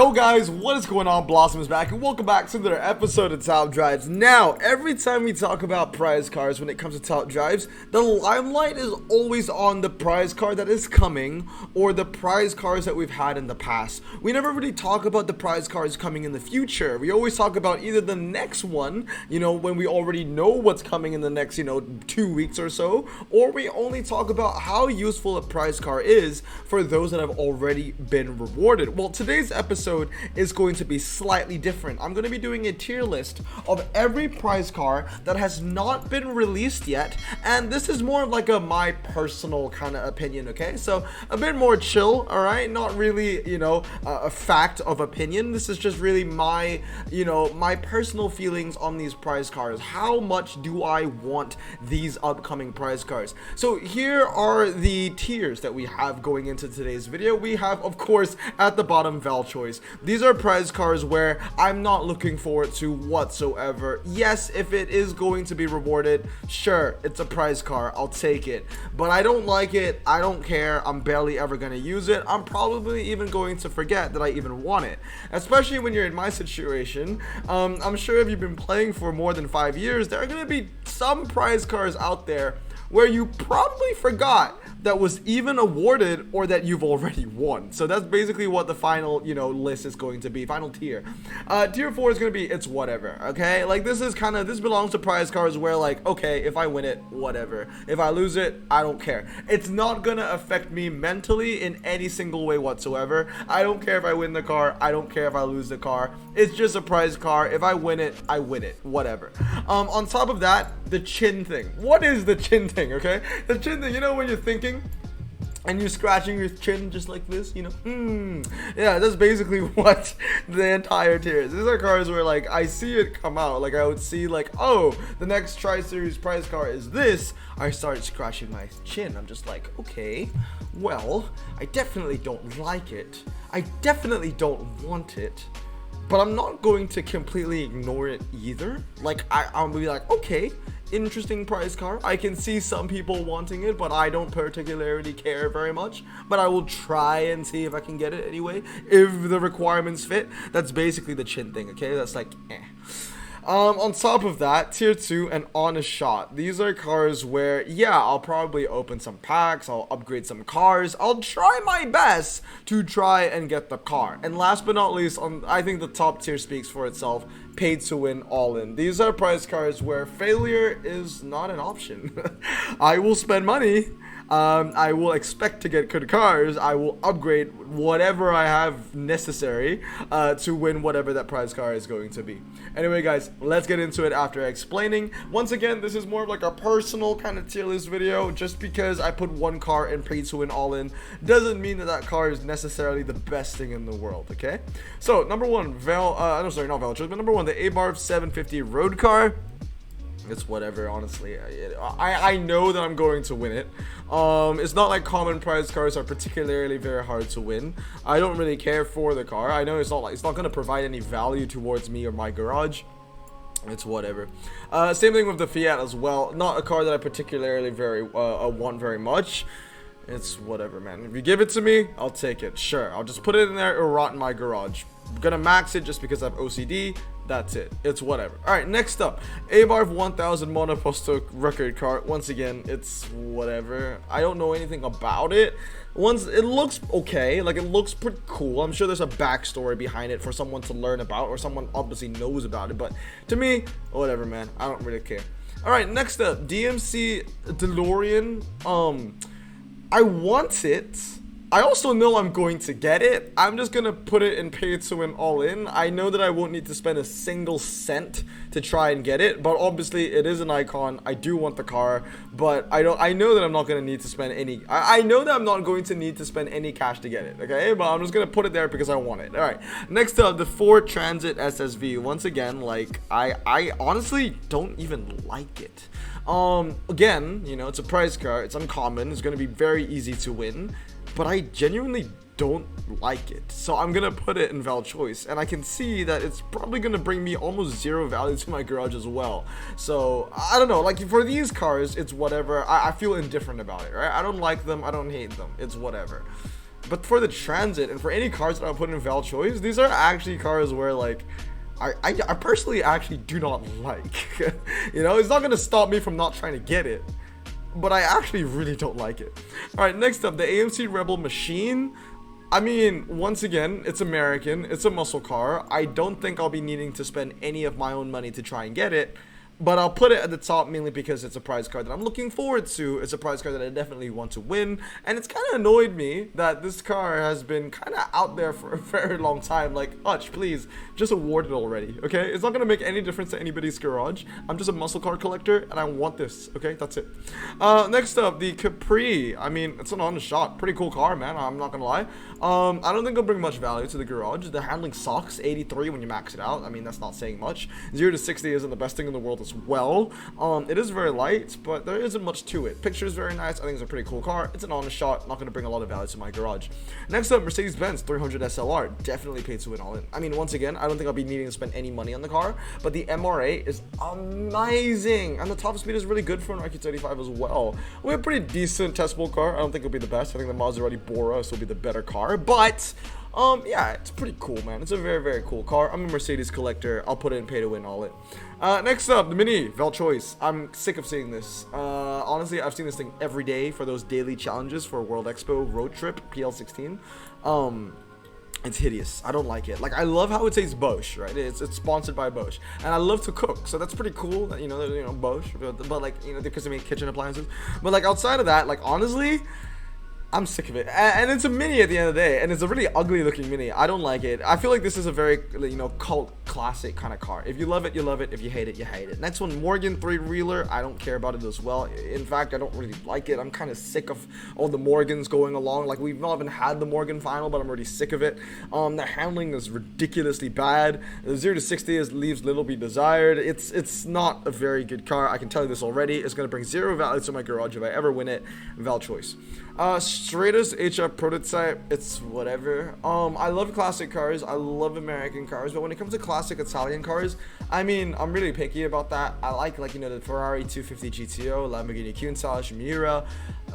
Yo guys, what is going on? Blossom is back and welcome back to another episode of Top Drives. Now, every time we talk about prize cars when it comes to Top Drives, the limelight is always on the prize car that is coming or the prize cars that we've had in the past. We never really talk about the prize cars coming in the future. We always talk about either the next one, when we already know what's coming in the next, 2 weeks or so, or we only talk about how useful a prize car is for those that have already been rewarded. Well, today's episode is going to be slightly different. I'm going to be doing a tier list of every prize car that has not been released yet, and this is more of like my personal kind of opinion, okay? So a bit more chill, all right? Not really, a fact of opinion. This is just really my, my personal feelings on these prize cars. How much do I want these upcoming prize cars? So here are the tiers that we have going into today's video. We have, of course, at the bottom, Val Choice. These are prize cars where I'm not looking forward to whatsoever. Yes, if it is going to be rewarded, sure, it's a prize car, I'll take it, but I don't like it, I don't care, I'm barely ever going to use it. I'm probably even going to forget that I even want it, especially when you're in my situation. I'm sure if you've been playing for more than 5 years, there are going to be some prize cars out there where you probably forgot that was even awarded or that you've already won. So that's basically what the final, list is going to be. Final tier. Tier 4 is going to be, it's whatever, okay? Like, this belongs to prize cars where, like, okay, if I win it, whatever. If I lose it, I don't care. It's not going to affect me mentally in any single way whatsoever. I don't care if I win the car. I don't care if I lose the car. It's just a prize car. If I win it, I win it. Whatever. On top of that, the chin thing. What is the chin thing, okay? The chin thing, when you're thinking and you're scratching your chin just like this, yeah, that's basically what the entire tier is. These are cars where, like, I see it come out, like I would see, like, oh, the next Tri-Series prize car is this. I started scratching my chin. I'm just like, okay, well, I definitely don't like it, I definitely don't want it, but I'm not going to completely ignore it either. Like, I'll be like, okay, interesting prize car. I can see some people wanting it, but I don't particularly care very much. But I will try and see if I can get it anyway, if the requirements fit. That's basically the chin thing, okay? That's like, eh. On top of that, tier 2 and On a Shot. These are cars where, yeah, I'll probably open some packs, I'll upgrade some cars, I'll try my best to try and get the car. And last but not least, I think the top tier speaks for itself, paid to win all in. These are prize cars where failure is not an option. I will spend money, I will expect to get good cars, I will upgrade whatever I have necessary to win whatever that prize car is going to be. Anyway guys, let's get into it after explaining. Once again, this is more of like a personal kind of tier list video. Just because I put one car in paid to win all in doesn't mean that that car is necessarily the best thing in the world, okay? So number one, not Vouchers, but number one, the Abarth 750 road car. It's whatever, honestly. I know that I'm going to win it. It's not like common prize cars are particularly very hard to win. I don't really care for the car. I know it's not going to provide any value towards me or my garage. It's whatever. Same thing with the Fiat as well. Not a car that I particularly want very much. It's whatever, man. If you give it to me, I'll take it. Sure, I'll just put it in there. It'll rot in my garage. I'm gonna max it just because I have OCD. That's it. It's whatever. Alright, next up, Abarth 1000 monoposto record car. Once again, it's whatever. I don't know anything about it. It looks okay, like, it looks pretty cool. I'm sure there's a backstory behind it for someone to learn about, or someone obviously knows about it, but to me, whatever, man. I don't really care. Alright, next up, DMC DeLorean. I want it. I also know I'm going to get it. I'm just gonna put it in pay to win all in. I know that I won't need to spend a single cent to try and get it, but obviously it is an icon. I do want the car, but I know that I'm not gonna need to spend any. I know that I'm not going to need to spend any cash to get it. Okay, but I'm just gonna put it there because I want it. All right. Next up, the Ford Transit SSV. Once again, like, I honestly don't even like it. Again, it's a prize car. It's uncommon. It's gonna be very easy to win. But I genuinely don't like it, so I'm gonna put it in Val Choice, and I can see that it's probably gonna bring me almost zero value to my garage as well. So I don't know, like, for these cars, it's whatever. I feel indifferent about it, right? I don't like them, I don't hate them, it's whatever. But for the Transit and for any cars that I put in Val Choice, these are actually cars where like I personally actually do not like. You know, it's not gonna stop me from not trying to get it, but I actually really don't like it. All right, next up, the AMC Rebel Machine. I mean, once again, it's American, it's a muscle car. I don't think I'll be needing to spend any of my own money to try and get it, but I'll put it at the top mainly because it's a prize card that I'm looking forward to. It's a prize card that I definitely want to win, and it's kind of annoyed me that this car has been kind of out there for a very long time. Like, Hutch, please, just award it already, okay? It's not going to make any difference to anybody's garage. I'm just a muscle car collector, and I want this, okay? That's it. Next up, the Capri. I mean, it's an honest shot. Pretty cool car, man. I'm not going to lie. I don't think it'll bring much value to the garage. The handling sucks. 83 when you max it out. I mean, that's not saying much. 0 to 60 isn't the best thing in the world as well. It is very light, but there isn't much to it. Picture is very nice. I think it's a pretty cool car. It's an honest shot. Not going to bring a lot of value to my garage. Next up, Mercedes-Benz 300 SLR. Definitely paid to win all in. I mean, once again, I don't think I'll be needing to spend any money on the car, but the MRA is amazing, and the top speed is really good for an RQ35 as well. We have a pretty decent testable car. I don't think it'll be the best. I think the Maserati Boros will be the better car, but yeah, it's pretty cool, man. It's a very, very cool car. I'm a Mercedes collector. I'll put it in pay to win all it. Next up, the Mini Val Choice. I'm sick of seeing this. Honestly, I've seen this thing every day for those daily challenges for World Expo Road Trip PL16. It's hideous. I don't like it. Like, I love how it says Bosch, right? It's sponsored by Bosch, and I love to cook, so that's pretty cool. That, you know, Bosch, but like, you know, because they make kitchen appliances. But like outside of that, like honestly, I'm sick of it. And it's a Mini at the end of the day, and it's a really ugly looking Mini. I don't like it. I feel like this is a very, you know, cult classic kind of car. If you love it, you love it. If you hate it, you hate it. Next one, Morgan 3-wheeler. I don't care about it as well. In fact, I don't really like it. I'm kind of sick of all the Morgans going along. Like, we've not even had the Morgan final, but I'm already sick of it. The handling is ridiculously bad. The 0 to 60 leaves little be desired. It's not a very good car. I can tell you this already. It's going to bring zero value to my garage if I ever win it. Val Choice. Stratus HF prototype, it's whatever. I love classic cars, I love American cars, but when it comes to classic Italian cars, I mean, I'm really picky about that. I like, you know, the Ferrari 250 GTO, Lamborghini Countach, Miura,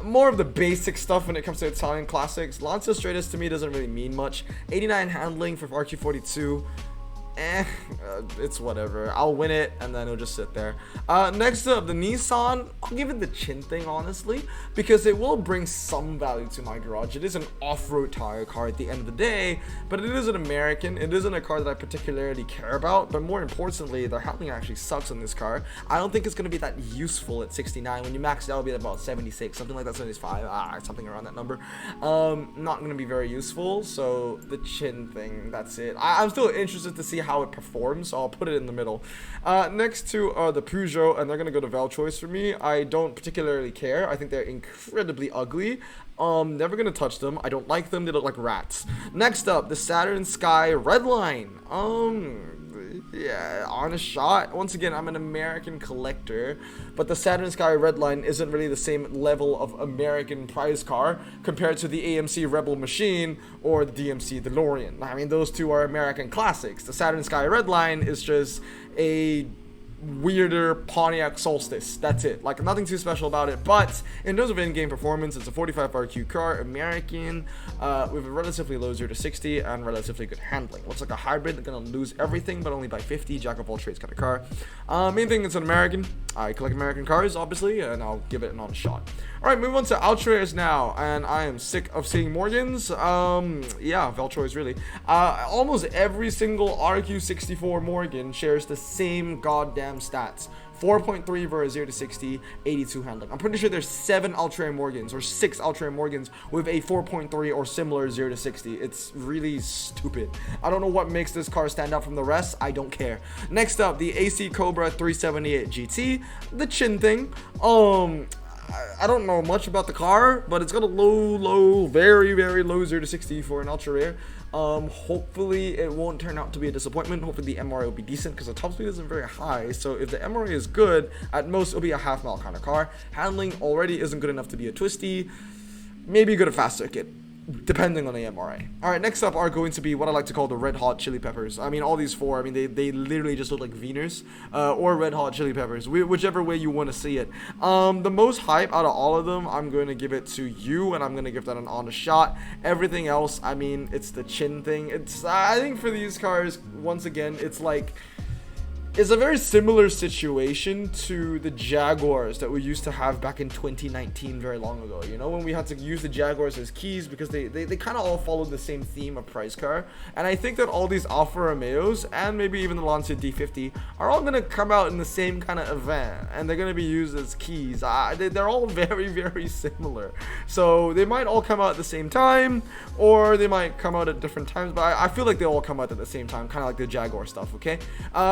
more of the basic stuff when it comes to Italian classics. Lancia Stratus to me doesn't really mean much. 89 handling for RQ42. It's whatever. I'll win it and then it'll just sit there. Next up, the Nissan. I'll give it the chin thing, honestly, because it will bring some value to my garage. It is an off-road tire car at the end of the day, but it is an American. It isn't a car that I particularly care about, but more importantly, the handling actually sucks on this car. I don't think it's going to be that useful at 69. When you max it out, it'll be about 76, something like that, 75, something around that number. Not going to be very useful, so the chin thing, that's it. I'm still interested to see how it performs, so I'll put it in the middle. Next to the Peugeot, and they're gonna go to Val Choice for me. I don't particularly care. I think they're incredibly ugly. Never gonna touch them. I don't like them. They look like rats. Next up, the Saturn Sky Redline. Yeah, honest shot. Once again, I'm an American collector, but the Saturn Sky Redline isn't really the same level of American prize car compared to the AMC Rebel Machine or the DMC DeLorean. I mean, those two are American classics. The Saturn Sky Redline is just a weirder Pontiac Solstice. That's it. Like, nothing too special about it, but in terms of in-game performance, it's a 45 RQ car, American, with a relatively low 0 to 60 and relatively good handling. Looks like a hybrid. They're gonna lose everything, but only by 50. Jack of all trades kind of car. Main thing, it's an American. I collect American cars, obviously, and I'll give it another shot. Alright, move on to Outriggers now, and I am sick of seeing Morgans. Yeah, Val Choice, really. Almost every single RQ64 Morgan shares the same goddamn stats. 4.3 versus 0 to 60, 82 handling. I'm pretty sure there's 7 Ultra Morgans or 6 Ultra Morgans with a 4.3 or similar 0 to 60. It's really stupid. I don't know what makes this car stand out from the rest. I don't care. Next up, the AC Cobra 378 GT, the chin thing. I don't know much about the car, but it's got a low, very, very low 0 to 60 for an ultra rare. Hopefully it won't turn out to be a disappointment. Hopefully the MRA will be decent because the top speed isn't very high. So if the MRA is good, at most it'll be a half-mile kind of car. Handling already isn't good enough to be a twisty. Maybe good at fast circuit. depending on the MRA. Alright, next up are going to be what I like to call the red hot chili peppers. I mean, all these four, I mean, they literally just look like Wieners, or red hot chili peppers, whichever way you want to see it. The most hype out of all of them, I'm going to give it to you, and I'm going to give that an honest shot. Everything else, I mean, it's the chin thing. I think for these cars, once again, it's a very similar situation to the Jaguars that we used to have back in 2019 very long ago, you know, when we had to use the Jaguars as keys because they kind of all followed the same theme of price car. And I think that all these Alfa Romeos and maybe even the Lancia D50 are all going to come out in the same kind of event, and they're going to be used as keys. They're all very, very similar. So they might all come out at the same time, or they might come out at different times, but I feel like they all come out at the same time, kind of like the Jaguar stuff, okay?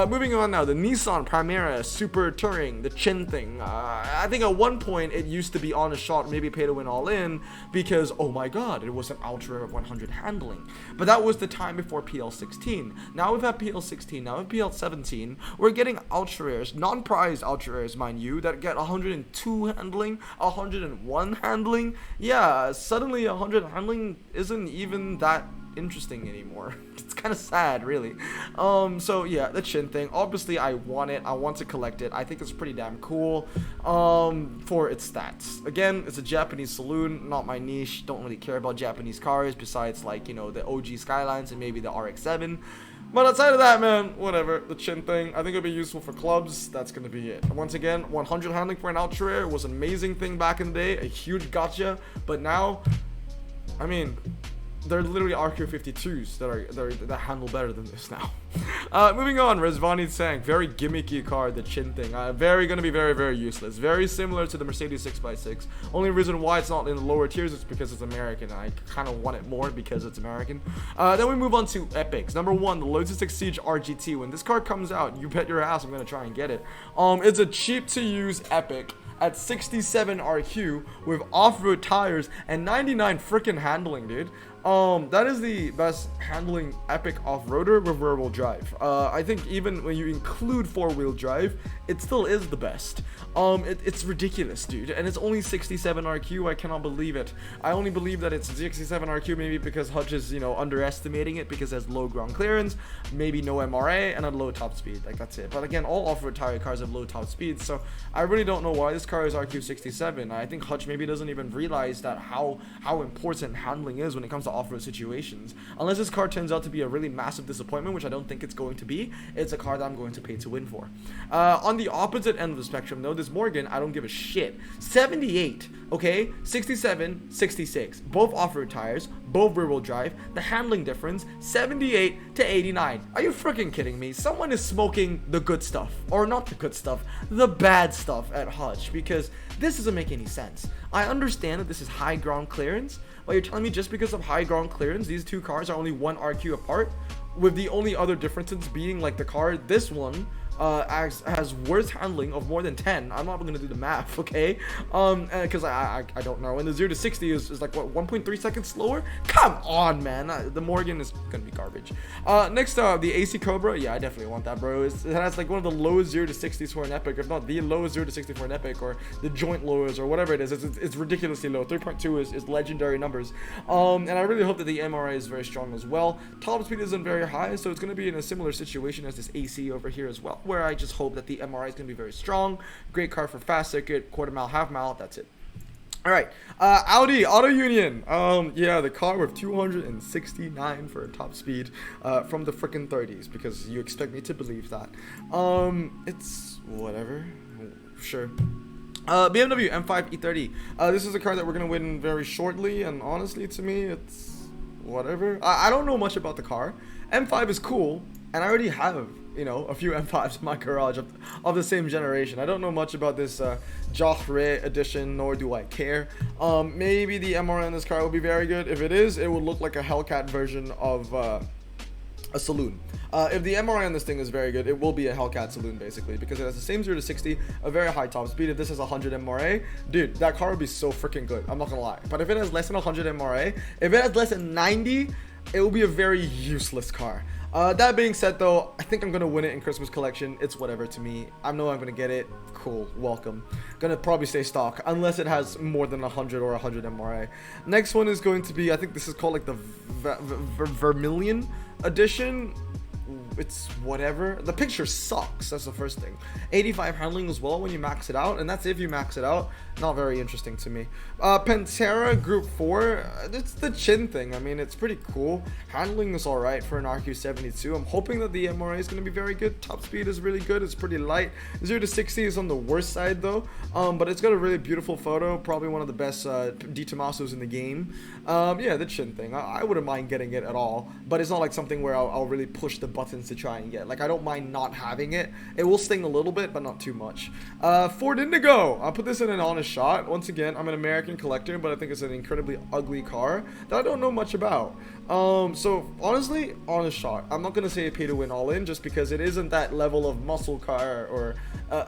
Moving on now, the Nissan Primera Super Touring, the chin thing. I think at one point it used to be on a shot, maybe pay to win all in, because oh my god, it was an Ultra 100 handling. But that was the time before PL16. Now we've had PL16, now with PL17, we're getting Ultra Rares, non-prized Ultra Rares, mind you, that get 102 handling, 101 handling. Yeah, suddenly 100 handling isn't even that interesting anymore. It's kind of sad, really. So yeah, the chin thing, obviously I want it, I want to collect it. I think it's pretty damn cool for its stats. Again, it's a Japanese saloon, not my niche. Don't really care about Japanese cars besides, like, you know, the OG Skylines and maybe the RX-7. But outside of that, man, whatever. The chin thing, I think it'll be useful for clubs. That's gonna be it. Once again, 100 handling for an Ultra Rare was an amazing thing back in the day, a huge gotcha. But now, I mean, they're literally RQ52s that handle better than this now. Moving on, Rezvani Tank, very gimmicky car, the chin thing. Gonna be very, very useless. Very similar to the Mercedes 6x6. Only reason why it's not in the lower tiers is because it's American. I kind of want it more because it's American. Then we move on to epics. Number one, the Lotus Exige RGT. When this car comes out, you bet your ass I'm gonna try and get it. It's a cheap to use epic at 67 RQ with off-road tires and 99 freaking handling, dude. That is the best handling epic off-roader with rear-wheel drive. I think even when you include four-wheel drive, it still is the best. It's ridiculous, dude, and it's only 67 RQ. I cannot believe it. I only believe that it's 67 RQ maybe because Hutch is, you know, underestimating it because it has low ground clearance, maybe no MRA, and a low top speed. Like, that's it. But again, all off-road tire cars have low top speed, so I really don't know why this car is RQ67. I think Hutch maybe doesn't even realize that how important handling is when it comes to off-road situations. Unless this car turns out to be a really massive disappointment, which I don't think it's going to be, it's a car that I'm going to pay to win for. On the opposite end of the spectrum, though, this Morgan, I don't give a shit. 78, okay? 67, 66. Both off-road tires, both rear-wheel drive. The handling difference, 78 to 89. Are you freaking kidding me? Someone is smoking the good stuff. Or not the good stuff, the bad stuff at Hutch, because this doesn't make any sense. I understand that this is high ground clearance, but you're telling me just because of high ground clearance, these two cars are only 1 RQ apart, with the only other differences being like the car, this one has worse handling of more than 10. I'm not gonna do the math, okay? Because I don't know. And the 0 to 60 is like, what, 1.3 seconds slower? Come on, man. The Morgan is gonna be garbage. Next up, the AC Cobra. Yeah, I definitely want that, bro. It has like one of the lowest 0 to 60s for an epic, if not the lowest 0 to 60 for an epic, or the joint lowest, or whatever it is. It's ridiculously low. 3.2 is legendary numbers. And I really hope that the MRA is very strong as well. Top speed isn't very high, so it's gonna be in a similar situation as this AC over here as well, where I just hope that the MRI is going to be very strong. Great car for fast circuit, quarter mile, half mile. That's it. All right, Audi Auto Union. Yeah, the car with 269 for a top speed from the freaking 30s, because you expect me to believe that. It's whatever. Sure. BMW M5 E30. This is a car that we're gonna win very shortly, and honestly, to me, it's whatever. I don't know much about the car. M5 is cool, and I already have, you know, a few M5s in my garage of the same generation. I don't know much about this Joffre edition, nor do I care. Maybe the MRI on this car will be very good. If it is, it will look like a Hellcat version of a saloon. If the MRI on this thing is very good, it will be a Hellcat saloon, basically, because it has the same 0 to 60, a very high top speed. If this is 100 MRA, dude, that car would be so freaking good. I'm not gonna lie. But if it has less than 100 MRA, if it has less than 90, it will be a very useless car. That being said, though, I think I'm gonna win it in Christmas collection. It's whatever to me. I know I'm gonna get it. Cool, welcome. Gonna probably stay stock unless it has more than 100 or 100 MRA. Next one is going to be, I think this is called like the Vermilion edition. It's whatever. The picture sucks. That's the first thing. 85 handling as well when you max it out, and that's if you max it out. Not very interesting to me. Pantera Group 4. It's the chin thing. I mean, it's pretty cool. Handling is alright for an RQ72. I'm hoping that the MRA is going to be very good. Top speed is really good. It's pretty light. 0 to 60 is on the worst side though. But it's got a really beautiful photo. Probably one of the best Di Tommasos in the game. Yeah, the chin thing. I wouldn't mind getting it at all. But it's not like something where I'll really push the buttons to try and get. Like, I don't mind not having it. It will sting a little bit, but not too much. Ford Indigo. I'll put this in an honest shot. Once again, I'm an American collector, but I think it's an incredibly ugly car that I don't know much about. So honestly, honest shot. I'm not gonna say pay to win all in, just because it isn't that level of muscle car or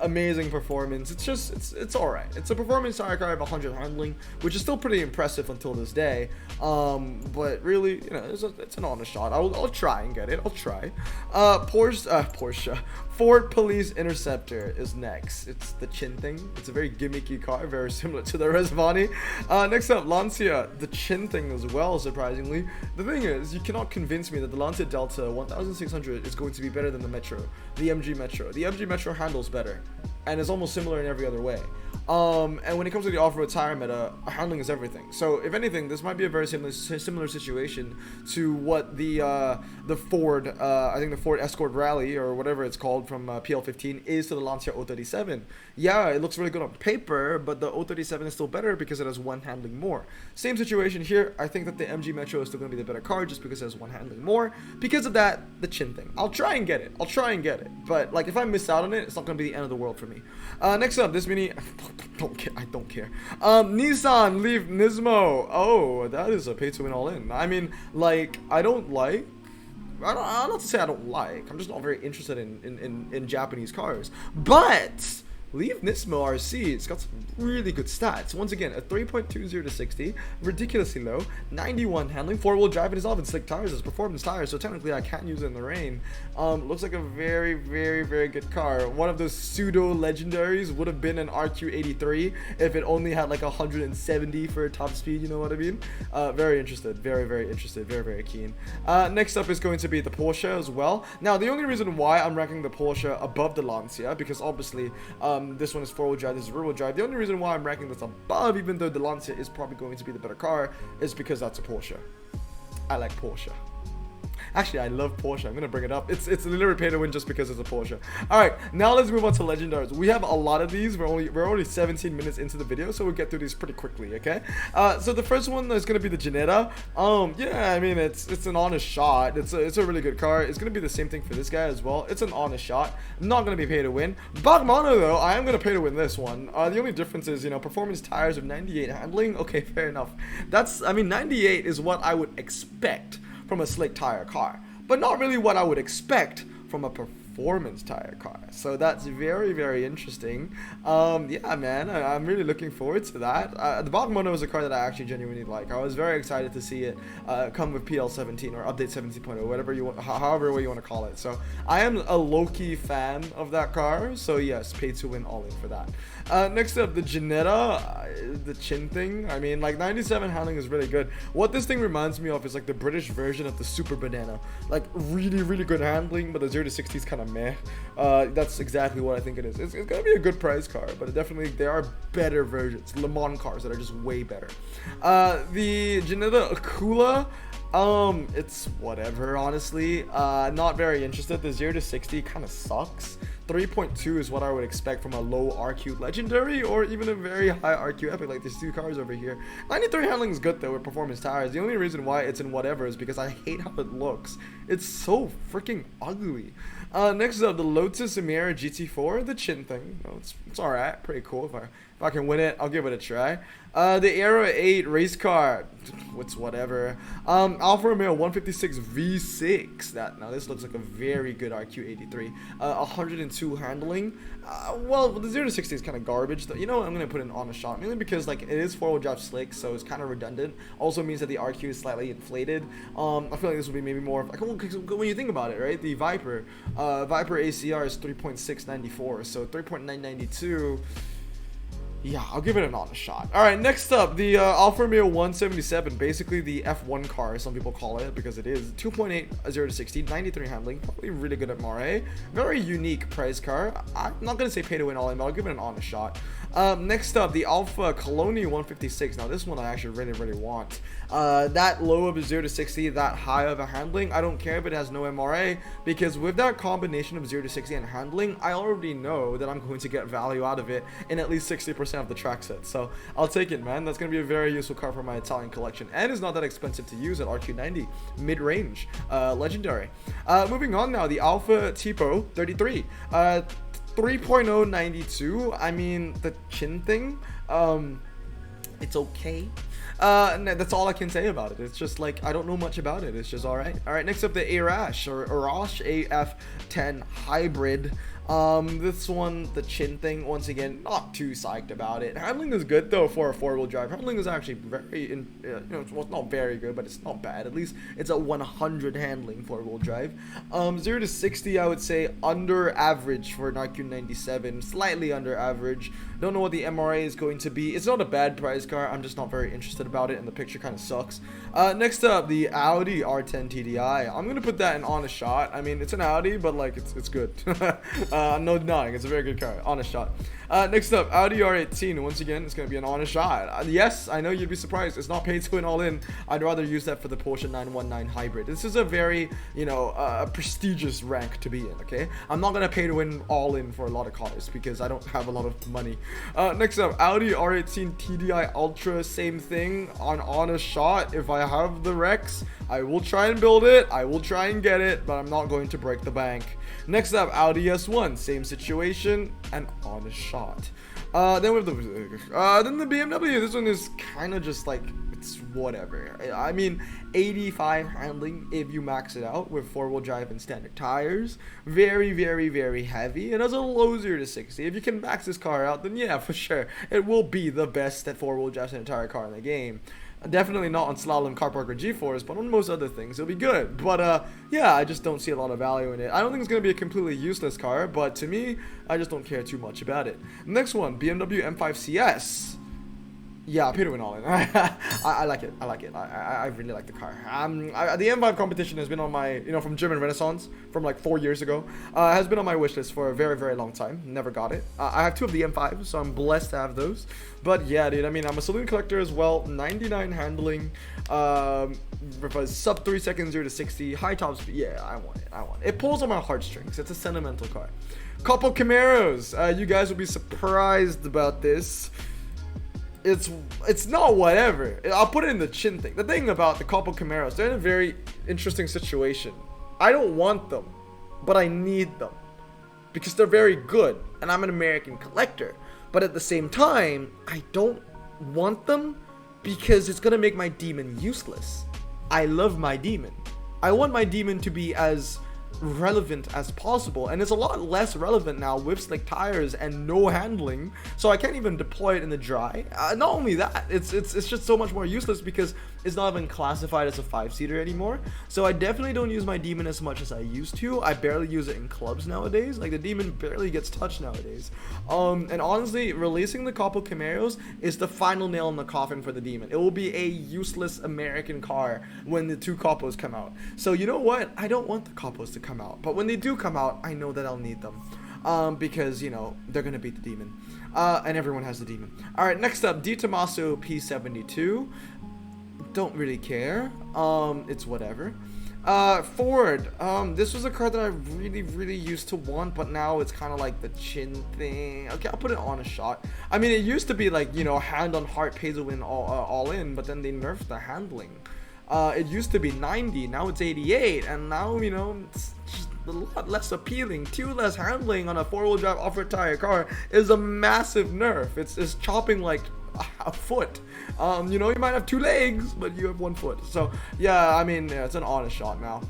amazing performance. It's just it's all right. It's a performance tire car of 100 handling, which is still pretty impressive until this day. But really, you know, it's an honest shot. I'll try and get it. I'll try. Porsche. Ford Police Interceptor is next. It's the chin thing. It's a very gimmicky car, very similar to the Resvani. Next up, Lancia. The chin thing as well, surprisingly. The thing is, you cannot convince me that the Lancia Delta 1600 is going to be better than the Metro, the MG Metro. The MG Metro handles better and is almost similar in every other way. And when it comes to the off-road tire meta, handling is everything. So if anything, this might be a very similar situation to what the Ford, I think the Ford Escort Rally or whatever it's called from PL15 is to the Lancia 037. Yeah, it looks really good on paper, but the 037 is still better because it has one handling more. Same situation here. I think that the MG Metro is still going to be the better car just because it has one handling more. Because of that, the chin thing. I'll try and get it. But like, if I miss out on it, it's not going to be the end of the world for me. Next up, this mini. I don't care. Nissan Leaf Nismo. Oh, that is a pay to win all in. I mean, like, I'm not to say I don't like. I'm just not very interested in Japanese cars. But Leaf Nismo RC, it's got some really good stats. Once again, a 3.20 to 60, ridiculously low, 91 handling, 4-wheel drive, and it's all in slick tires, it's performance tires, so technically I can't use it in the rain. Looks like a very, very, very good car. One of those pseudo legendaries would have been an RQ83 if it only had like 170 for top speed, you know what I mean? Very interested, very, very interested, very, very keen. Next up is going to be the Porsche as well. Now, the only reason why I'm ranking the Porsche above the Lancia, because obviously, this one is 4-wheel drive, this is rear-wheel drive. The only reason why I'm ranking this above, even though the Lancia is probably going to be the better car, is because that's a Porsche. I like Porsche. Actually, I love Porsche. I'm gonna bring it up. It's literally pay to win just because it's a Porsche. All right, now let's move on to legendaries. We have a lot of these. We're already 17 minutes into the video, so we'll get through these pretty quickly. Okay. So the first one is gonna be the Ginetta. Yeah, I mean it's an honest shot. It's a really good car. It's gonna be the same thing for this guy as well. It's an honest shot. Not gonna be pay to win. Bagmano though, I am gonna pay to win this one. The only difference is, you know, performance tires of 98 handling. Okay, fair enough. I mean 98 is what I would expect from a slick tire car, but not really what I would expect from a performance tire car. So that's very, very interesting. Yeah, man, I'm really looking forward to that. The Bagmono is a car that I actually genuinely like. I was very excited to see it come with PL17 or update 17.0, whatever you want, however way you want to call it. So I am a low-key fan of that car. So yes, pay to win all in for that. Next up, the Ginetta, the chin thing. I mean, like 97 handling is really good. What this thing reminds me of is like the British version of the Super Banana. Like really, really good handling, but the 0 to 60 is kind of meh. That's exactly what I think it is. It's gonna be a good price car, but definitely there are better versions, Le Mans cars that are just way better. The Ginetta Akula. It's whatever, honestly. Not very interested. The 0 to 60 kind of sucks. 3.2 is what I would expect from a low RQ legendary or even a very high RQ epic like these two cars over here. 93 handling is good though with performance tires. The only reason why it's in whatever is because I hate how it looks. It's so freaking ugly. Next up, the Lotus Emira GT4, the chin thing. You know, it's alright, pretty cool If I can win it, I'll give it a try. The Aero 8 race car, it's whatever. Alfa Romeo 156 V6. Now this looks like a very good RQ83. 102 handling. Well, the 0 to 60 is kind of garbage. You know what? I'm gonna put it on a shot, mainly because like it is four-wheel drive slick, so it's kind of redundant. Also means that the RQ is slightly inflated. I feel like this would be maybe more like, when you think about it, right? The Viper ACR is 3.694, so 3.992. Yeah, I'll give it an honest shot. All right, next up, the Alfa Romeo 177, basically the F1 car, some people call it, because it is 2.8 0 to 60, 93 handling, probably really good at MRA. Very unique price car. I'm not gonna say pay to win all in, but I'll give it an honest shot. Next up, the Alfa Cologne 156. Now this one I actually really want. That low of a 0 to 60, that high of a handling, I don't care if it has no MRA, because with that combination of 0 to 60 and handling, I already know that I'm going to get value out of it in at least 60% of the track set. So I'll take it, man. That's going to be a very useful car for my Italian collection, and it's not that expensive to use at RQ90, mid-range, legendary. Moving on now, the Alfa Tipo 33. 3.092. I mean, the chin thing, it's okay. That's all I can say about it. It's just like, I don't know much about it. It's just all right. All right, next up, the Arash or Arash AF10 hybrid. This one, the chin thing, once again, not too psyched about it. Handling is good though for a four-wheel drive. Handling is actually very, well, it's not very good, but it's not bad. At least it's a 100 handling four-wheel drive. 0 to 60, I would say under average for an RQ97, slightly under average. Don't know what the MRA is going to be. It's not a bad price car. I'm just not very interested about it, and the picture kind of sucks. Next up, the Audi R10 TDI. I'm gonna put that in honest shot. I mean, it's an Audi, but like it's good. No denying, it's a very good car. Honest shot. Next up, Audi R18. Once again, it's going to be an honest shot. Yes, I know you'd be surprised. It's not paid to win all in. I'd rather use that for the Porsche 919 hybrid. This is a very, prestigious rank to be in, okay? I'm not going to pay to win all in for a lot of cars because I don't have a lot of money. Next up, Audi R18 TDI Ultra. Same thing, on honest shot. If I have the Rex, I will try and build it. I will try and get it, but I'm not going to break the bank. Next up, Audi S1. Same situation, an honest shot. Then we have then the BMW. This one is kind of just like, it's whatever. I mean, 85 handling if you max it out with four-wheel drive and standard tires. Very, very, very heavy. It has a low 0 to 60. If you can max this car out, then yeah, for sure, it will be the best at four-wheel drive standard tire car in the game. Definitely not on slalom, car park, or G-force, but on most other things it'll be good. But yeah, I just don't see a lot of value in it. I don't think it's going to be a completely useless car, but to me, I just don't care too much about it. Next one, BMW M5 CS. Yeah, pay to win all in. I like it. I really like the car. The M5 competition has been on my, from German Renaissance, from like 4 years ago. Has been on my wish list for a very, very long time. Never got it. I have 2 of the M5s, so I'm blessed to have those. But yeah, dude, I mean, I'm a saloon collector as well. 99 handling, with a sub 3 seconds 0 to 60, high top speed. Yeah, I want it. It pulls on my heartstrings. It's a sentimental car. Couple Camaros. You guys will be surprised about this. It's not whatever. I'll put it in the chin thing. The thing about the couple Camaros, they're in a very interesting situation. I don't want them, but I need them because they're very good, and I'm an American collector. But at the same time, I don't want them because it's gonna make my Demon useless. I love my Demon. I want my Demon to be as relevant as possible, and it's a lot less relevant now with slick tires and no handling, so I can't even deploy it in the dry. Not only that, it's just so much more useless because it's not even classified as a 5-seater anymore. So I definitely don't use my Demon as much as I used to. I barely use it in clubs nowadays. Like, the Demon barely gets touched nowadays. And honestly, releasing the couple Camaros is the final nail in the coffin for the Demon. It will be a useless American car when the 2 couples come out. So you know what? I don't want the couples to come out, but when they do come out, I know that I'll need them, because they're gonna beat the Demon, and everyone has the Demon. All right, next up, Di Tommaso P72. Don't really care. It's whatever. Ford. This was a car that I really used to want, but now it's kind of like the chin thing. Okay, I'll put it on a shot. I mean, it used to be like, hand on heart, pay to win all in, but then they nerfed the handling. It used to be 90, now it's 88, and now, it's just lot less appealing. 2 less handling on a 4-wheel drive off-road tire car is a massive nerf. It's chopping like a foot. You know, you might have 2 legs, but you have 1 foot. So yeah, I mean, yeah, it's an honest shot now.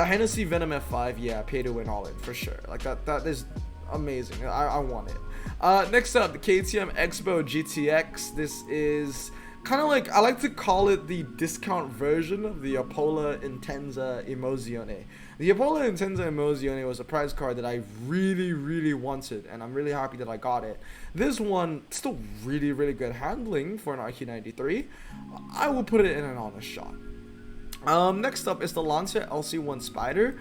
Hennessy Venom F5, yeah, pay to win all in for sure. Like that is amazing. I want it. Next up, the KTM Expo GTX. This is kind of like, I like to call it the discount version of the Apollo Intensa Emozione. The Apollo Intensa Emozione was a prize car that I really wanted, and I'm really happy that I got it. This one, still really good handling for an RQ93. I will put it in an honest shot. Next up is the Lancia LC1 Spider.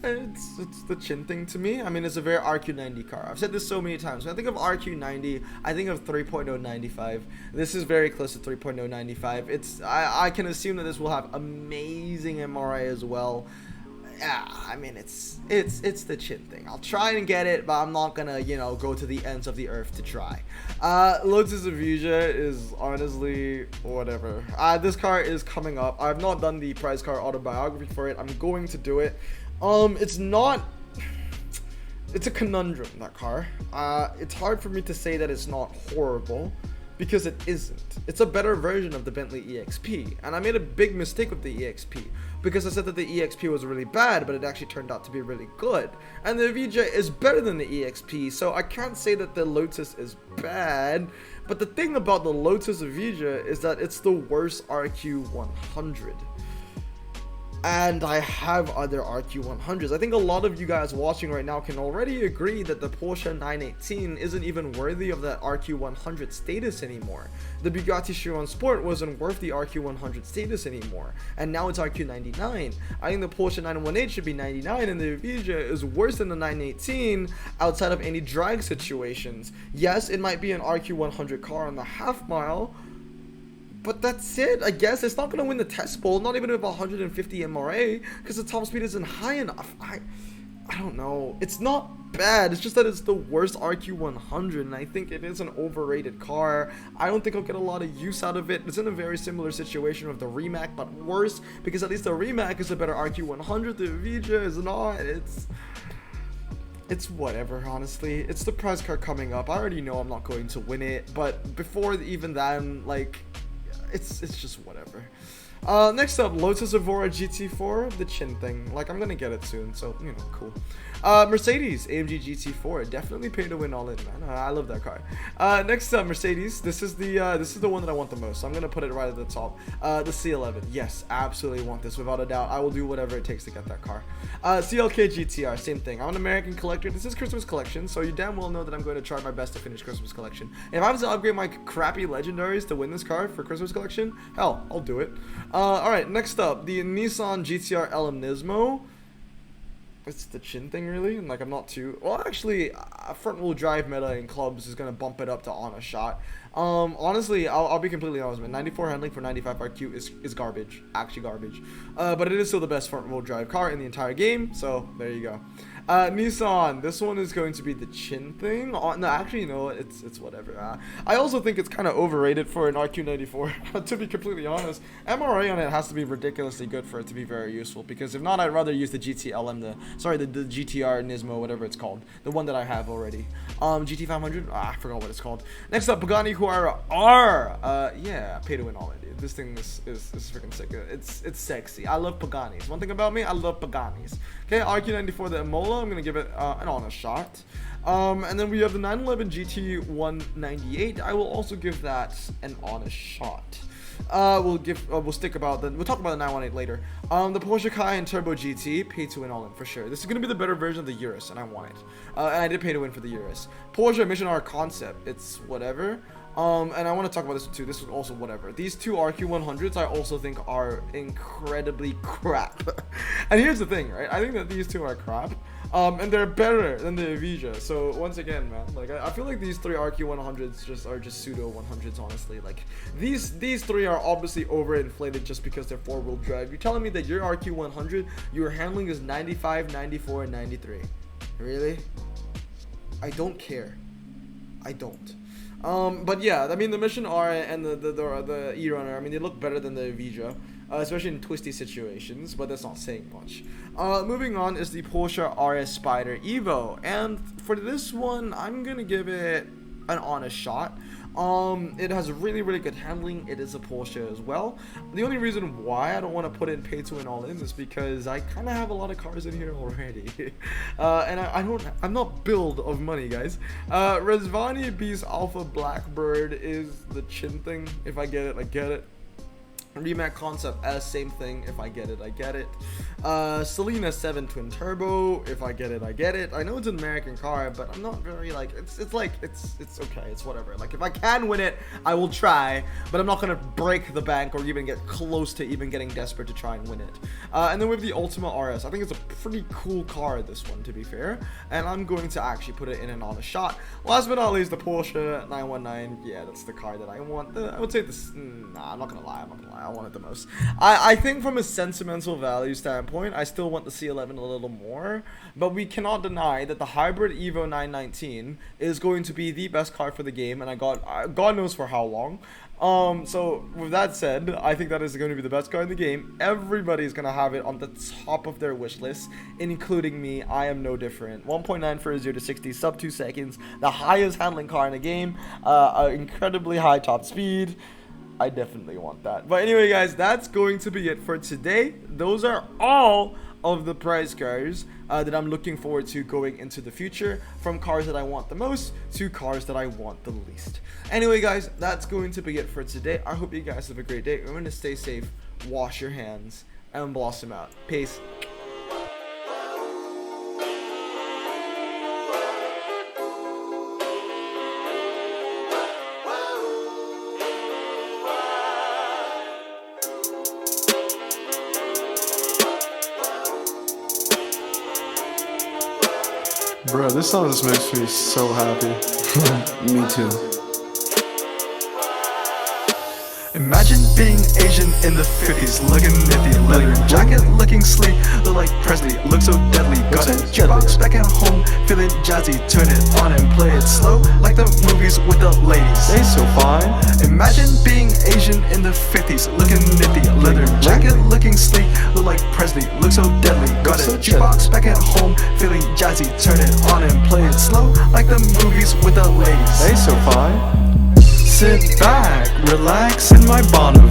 It's the chin thing to me. I mean, it's a very RQ90 car. I've said this so many times. When I think of RQ90, I think of 3.095. This is very close to 3.095. I can assume that this will have amazing MRA as well. Yeah, I mean, it's the chin thing. I'll try and get it, but I'm not gonna, you know, go to the ends of the earth to try. Lotus Evija is honestly whatever. This car is coming up. I've not done the prize car autobiography for it. I'm going to do it. It's a conundrum, that car. It's hard for me to say that it's not horrible, because it isn't. It's a better version of the Bentley EXP, and I made a big mistake with the EXP, because I said that the EXP was really bad, but it actually turned out to be really good. And the Evija is better than the EXP, so I can't say that the Lotus is bad. But the thing about the Lotus Evija is that it's the worst RQ100. And I have other RQ100s. I think a lot of you guys watching right now can already agree that the Porsche 918 isn't even worthy of that RQ100 status anymore. The Bugatti Chiron Sport wasn't worth the RQ100 status anymore, and now it's RQ99. I think the Porsche 918 should be 99, and the Evija is worse than the 918 outside of any drag situations. Yes, it might be an RQ100 car on the half mile, but that's it. I guess it's not going to win the test poll, not even with 150 MRA, because the top speed isn't high enough. I don't know. It's not bad. It's just that it's the worst RQ100, and I think it is an overrated car. I don't think I'll get a lot of use out of it. It's in a very similar situation with the Rimac, but worse, because at least the Rimac is a better RQ100. The Evija is not. It's whatever, honestly. It's the prize car coming up. I already know I'm not going to win it, but before even then, like, it's just whatever. Next up, Lotus Evora GT4, the chin thing. Like, I'm gonna get it soon, so, you know, cool. Mercedes AMG GT4, definitely pay to win all in, man. I love that car. Next up, Mercedes. This is the one that I want the most, so I'm gonna put it right at the top. The C11, yes, absolutely want this without a doubt. I will do whatever it takes to get that car. CLK GTR, same thing. I'm an American collector. This is Christmas collection, so you damn well know that I'm going to try my best to finish Christmas collection. If I was to upgrade my crappy legendaries to win this car for Christmas collection, hell, I'll do it. Alright, next up, the Nissan GTR El Nismo. It's the chin thing, really, and like, I'm not too, well, actually, front wheel drive meta in clubs is gonna bump it up to on a shot. Honestly, I'll be completely honest, man. 94 handling for 95 RQ is garbage, actually garbage. But it is still the best front wheel drive car in the entire game, so there you go. Nissan, this one is going to be the chin thing. No, actually, you know what? It's whatever. I also think it's kind of overrated for an RQ94, to be completely honest. MRA on it has to be ridiculously good for it to be very useful, because if not, I'd rather use the GTLM, the GTR Nismo, whatever it's called, the one that I have already. GT500, I forgot what it's called. Next up, Pagani Huayra R. Yeah, pay to win all I do. This thing is freaking sick. It's sexy. I love Paganis. One thing about me, I love Paganis. Okay, RQ94, the Imola, I'm gonna give it an honest shot. And then we have the 911 GT198. I will also give that an honest shot. We'll talk about the 918 later. The Porsche Cayenne Turbo GT, pay to win all in for sure. This is gonna be the better version of the Urus, and I want it. And I did pay to win for the Urus. Porsche Mission R Concept, it's whatever. And I want to talk about this too. This is also whatever. These two RQ100s I also think are incredibly crap. And here's the thing, right? I think that these two are crap. And they're better than the Evija. So once again, man, like I feel like these three RQ100s are just pseudo 100s, honestly. Like these three are obviously overinflated just because they're four-wheel drive. You're telling me that your RQ100, your handling is 95, 94, and 93. Really? I don't care. I don't. But yeah, I mean the Mission R and the E-Runner, I mean they look better than the Vija, especially in twisty situations, but that's not saying much. Moving on is the Porsche RS Spider Evo, and for this one, I'm gonna give it an honest shot. It has really good handling. It is a Porsche as well. The only reason why I don't want to put in pay to win all in is because I kind of have a lot of cars in here already, and I'm not build of money, guys. Rezvani Beast Alpha Blackbird is the chin thing. If I get it, I get it. Remac Concept S, same thing. If I get it, I get it. Selena 7 Twin Turbo. If I get it, I get it. I know it's an American car, but I'm not very like it's okay. It's whatever. Like if I can win it, I will try, but I'm not gonna break the bank or even get close to even getting desperate to try and win it. And then with the Ultima RS, I think it's a pretty cool car, this one, to be fair, and I'm going to actually put it in an honest shot. Last but not least, the Porsche 919. Yeah, that's the car that I want. I would say this. Nah, I'm not gonna lie. I want it the most. I think from a sentimental value standpoint, I still want the C11 a little more, but we cannot deny that the hybrid Evo 919 is going to be the best car for the game, and God knows for how long. So with that said, I think that is going to be the best car in the game. Everybody's going to have it on the top of their wish list, including me. I am no different. 1.9 for a 0 to 60, sub 2 seconds, the highest handling car in the game, incredibly high top speed. I definitely want that. But anyway, guys, that's going to be it for today. Those are all of the prize cars that I'm looking forward to going into the future, from cars that I want the most to cars that I want the least. Anyway, guys, that's going to be it for today. I hope you guys have a great day. Remember to stay safe, wash your hands, and blossom out. Peace. Bro, this song just makes me so happy. Me too. Imagine being Asian in the 50s, looking nifty, leather jacket, looking sleek, look like Presley, look so deadly. Got a jukebox back at home, feeling jazzy, turn it on and play it slow, like the movies with the ladies. They so fine. Imagine being Asian in the 50s, looking nifty, leather jacket, looking sleek, look like Presley, look so deadly. Got a jukebox back at home, feeling jazzy, turn it on and play it slow, like the movies with the ladies. They so fine. Sit back, relax in my Bonneville.